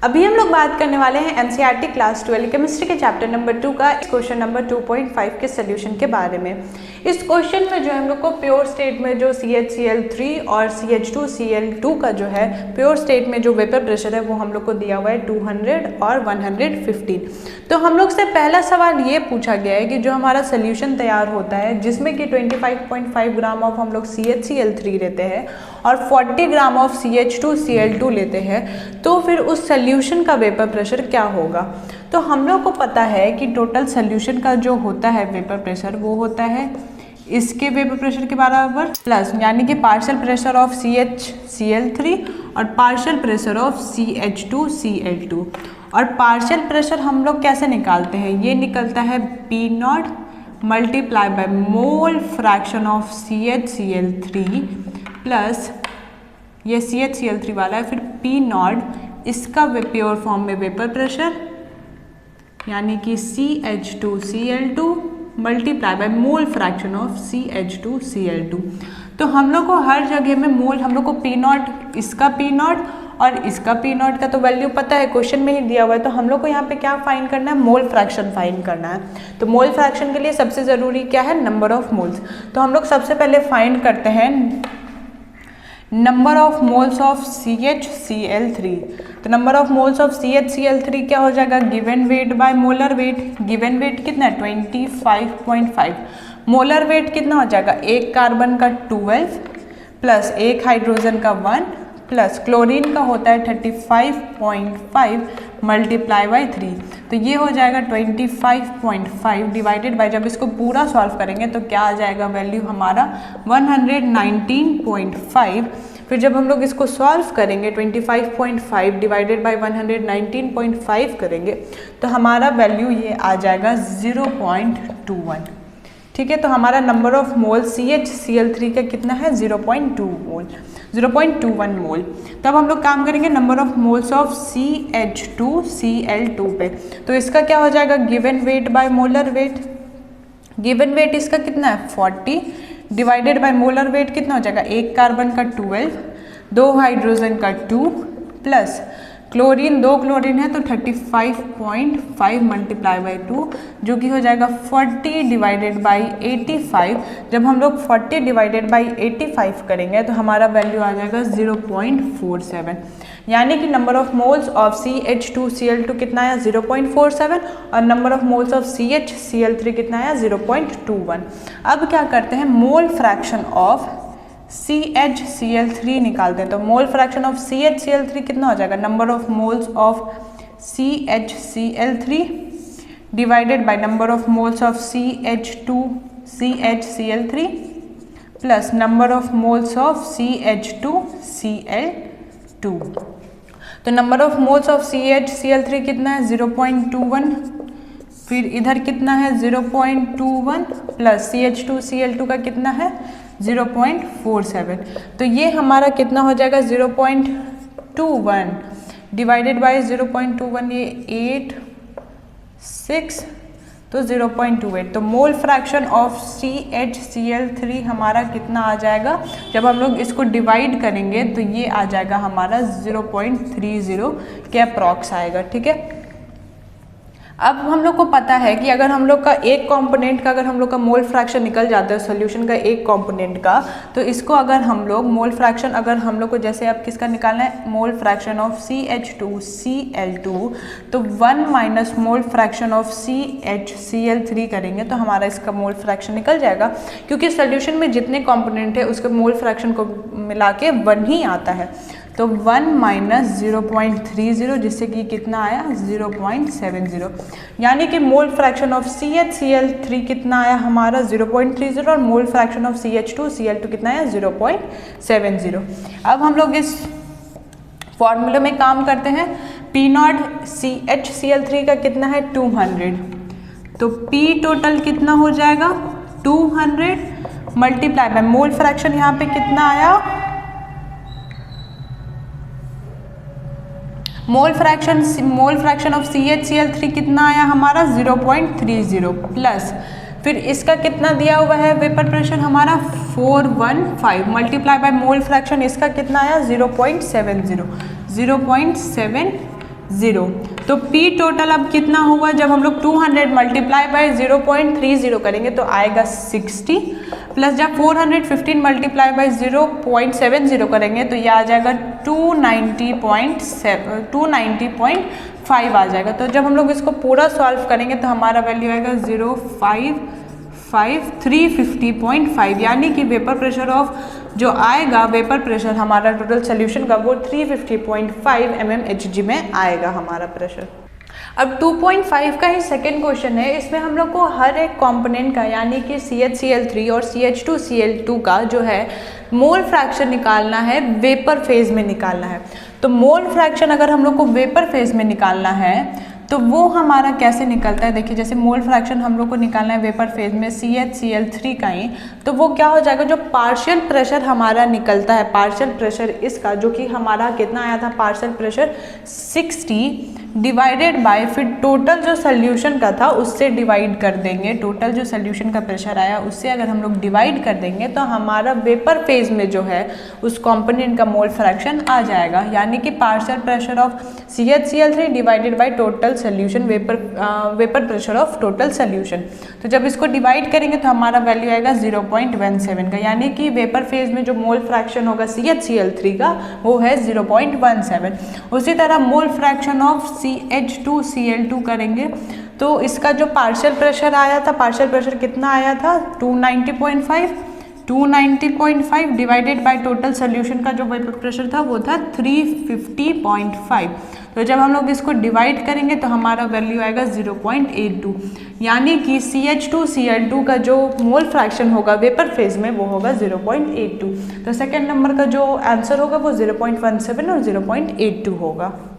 अभी हम लोग बात करने वाले हैं एनसीईआरटी क्लास 12 केमिस्ट्री के चैप्टर नंबर 2 का क्वेश्चन नंबर 2.5 के सोल्यूशन के बारे में। इस क्वेश्चन में जो है हम लोग को प्योर स्टेट में जो CHCl3 और CH2Cl2 का जो है प्योर स्टेट में जो वेपर प्रेशर है वो हम लोग को दिया हुआ है 200 और 115। तो हम लोग से पहला सवाल ये पूछा गया है कि जो हमारा सोल्यूशन तैयार होता है जिसमें कि 25.5 ग्राम ऑफ हम लोग CHCl3 लेते हैं और 40 ग्राम ऑफ CH2Cl2 लेते हैं, तो फिर उस सोल्यूशन का वेपर प्रेशर क्या होगा। तो हम लोग को पता है कि टोटल सोल्यूशन का जो होता है वेपर प्रेशर वो होता है इसके वेपर प्रेशर के बराबर प्लस, यानी कि पार्शियल प्रेशर ऑफ CHCl3 और पार्शियल प्रेशर ऑफ CH2Cl2। और पार्शियल प्रेशर हम लोग कैसे निकालते हैं, ये निकलता है P0 multiply by mole fraction of CHCl3 plus ये CHCl3 वाला है, फिर P0 इसका प्योर फॉर्म में वेपर प्रेशर यानी कि CH2Cl2 multiply by mole fraction of CH2Cl2। तो हम लोग को हर जगह में मोल, हम लोग को P0 इसका P0 और इसका P0 का तो वैल्यू पता है, क्वेश्चन में ही दिया हुआ है। तो हम लोग को यहाँ पे क्या फाइंड करना है, मोल फ्रैक्शन फाइंड करना है। तो मोल फ्रैक्शन के लिए सबसे ज़रूरी क्या है, नंबर ऑफ मोल्स। तो हम लोग सबसे पहले फाइंड करते हैं number of moles of CHCl3। तो number of moles of CHCl3 क्या हो जाएगा, given weight by molar weight. Given weight कितना है 25.5, मोलर वेट कितना हो जाएगा, एक कार्बन का 12 प्लस एक हाइड्रोजन का 1 प्लस क्लोरीन का होता है 35.5 मल्टीप्लाई बाई 3। तो ये हो जाएगा 25.5 डिवाइडेड बाय, जब इसको पूरा सॉल्व करेंगे तो क्या आ जाएगा वैल्यू हमारा 119.5। फिर जब हम लोग इसको सॉल्व करेंगे 25.5 डिवाइडेड बाय 119.5 करेंगे तो हमारा वैल्यू ये आ जाएगा 0.21। ठीक है, तो हमारा नंबर ऑफ मोल CHCl3 का कितना है 0.21 मोल। तब हम लोग काम करेंगे number of moles of CH2Cl2 पे। तो इसका क्या हो जाएगा, given weight by molar weight. Given weight इसका कितना है 40 डिवाइडेड बाय मोलर वेट कितना हो जाएगा, एक कार्बन का 12, दो हाइड्रोजन का 2 प्लस क्लोरीन, दो क्लोरीन है तो 35.5 मल्टीप्लाई बाई 2 जो कि हो जाएगा 40 डिवाइडेड बाई 85। जब हम लोग 40 डिवाइडेड बाई 85 करेंगे तो हमारा वैल्यू आ जाएगा 0.47, यानी कि number of moles of CH2Cl2 कितना आया 0.47 और number of moles of CHCl3 कितना आया 0.21। अब क्या करते हैं, मोल फ्रैक्शन ऑफ CHCl3 निकालते हैं। तो मोल फ्रैक्शन ऑफ CHCl3 कितना हो जाएगा, number of moles of CHCl3 divided by number of moles of CHCl3 plus number of moles of CH2Cl2। तो number of moles of CHCl3 कितना है 0.21, फिर इधर कितना है 0.21 प्लस CH2Cl2 का कितना है 0.47। तो ये हमारा कितना हो जाएगा 0.21 डिवाइडेड बाय 0.21, ये 8 6 तो 0.28। तो मोल फ्रैक्शन ऑफ CHCl3 हमारा कितना आ जाएगा, जब हम लोग इसको डिवाइड करेंगे तो ये आ जाएगा हमारा 0.30 के अप्रॉक्स आएगा। ठीक है, अब हम लोग को पता है कि अगर हम लोग का एक कंपोनेंट का, अगर हम लोग का मोल फ्रैक्शन निकल जाता है सोल्यूशन का एक कंपोनेंट का, तो इसको अगर हम लोग मोल फ्रैक्शन, अगर हम लोग को जैसे अब किसका निकालना है, मोल फ्रैक्शन ऑफ CH2Cl2, तो 1 minus mole fraction of CHCl3 करेंगे तो हमारा इसका मोल फ्रैक्शन निकल जाएगा, क्योंकि सोल्यूशन में जितने कंपोनेंट है उसके मोल फ्रैक्शन को मिला के 1 ही आता है। तो 1 माइनस 0.30 जिससे कि कितना आया 0.70, यानी कि मोल फ्रैक्शन ऑफ CHCl3 कितना आया हमारा 0.30 और मोल फ्रैक्शन ऑफ CH2Cl2 कितना आया 0.70। अब हम लोग इस फॉर्मूले में काम करते हैं। P0 CHCl3 का कितना है 200, तो P टोटल कितना हो जाएगा 200 मल्टीप्लाई बाय मोल फ्रैक्शन यहाँ पे कितना आया, मोल फ्रैक्शन ऑफ CHCl3 कितना आया हमारा 0.30 प्लस, फिर इसका कितना दिया हुआ है वेपर प्रेशर हमारा 415 मल्टीप्लाई बाय मोल फ्रैक्शन इसका कितना आया 0.70 0। तो P टोटल अब कितना होगा, जब हम लोग 200 मल्टीप्लाई बाय 0.30 करेंगे तो आएगा 60, प्लस जब 415 मल्टीप्लाई बाय 0.70 करेंगे तो ये आ जाएगा 290.5 आ जाएगा। तो जब हम लोग इसको पूरा सॉल्व करेंगे तो हमारा वैल्यू आएगा 0.350.5, यानी कि वेपर प्रेशर ऑफ जो आएगा वेपर प्रेशर हमारा टोटल सोल्यूशन का वो 350.5 mmHg में आएगा हमारा प्रेशर। अब 2.5 का ही सेकेंड क्वेश्चन है। इसमें हम लोग को हर एक कंपोनेंट का यानी कि CHCl3 और CH2Cl2 का जो है मोल फ्रैक्शन निकालना है, वेपर फेज में निकालना है। तो मोल फ्रैक्शन अगर हम लोग को वेपर फेज में निकालना है तो वो हमारा कैसे निकलता है, देखिए जैसे मोल फ्रैक्शन हम लोग को निकालना है वेपर फेज में CHCl3 का ही, तो वो क्या हो जाएगा, जो पार्शियल प्रेशर हमारा निकलता है, पार्शियल प्रेशर इसका जो कि हमारा कितना आया था, पार्शियल प्रेशर 60 डिवाइडेड बाय फिर टोटल जो सोल्यूशन का था उससे डिवाइड कर देंगे, टोटल जो सोल्यूशन का प्रेशर आया उससे अगर हम लोग डिवाइड कर देंगे तो हमारा वेपर फेज में जो है उस कंपोनेंट का मोल फ्रैक्शन आ जाएगा, यानी कि partial pressure of CHCl3 divided by total solution vapour pressure of total solution. तो जब इसको डिवाइड करेंगे तो हमारा वैल्यू आएगा 0.17 का, यानी कि वेपर फेज में जो मोल फ्रैक्शन होगा CHCl3 का वो है 0.17। उसी तरह मोल फ्रैक्शन ऑफ CH2Cl2 करेंगे तो इसका जो पार्शियल प्रेशर आया था, पार्शियल प्रेशर कितना आया था 290.5 डिवाइडेड बाय टोटल सोल्यूशन का जो वेपर प्रेशर था वो था 350.5। तो जब हम लोग इसको डिवाइड करेंगे तो हमारा वैल्यू आएगा 0.82, यानी कि CH2Cl2 का जो मोल फ्रैक्शन होगा वेपर फेज में वो होगा 0.82। तो सेकेंड नंबर का जो आंसर होगा वो 0.17 और 0.82 होगा।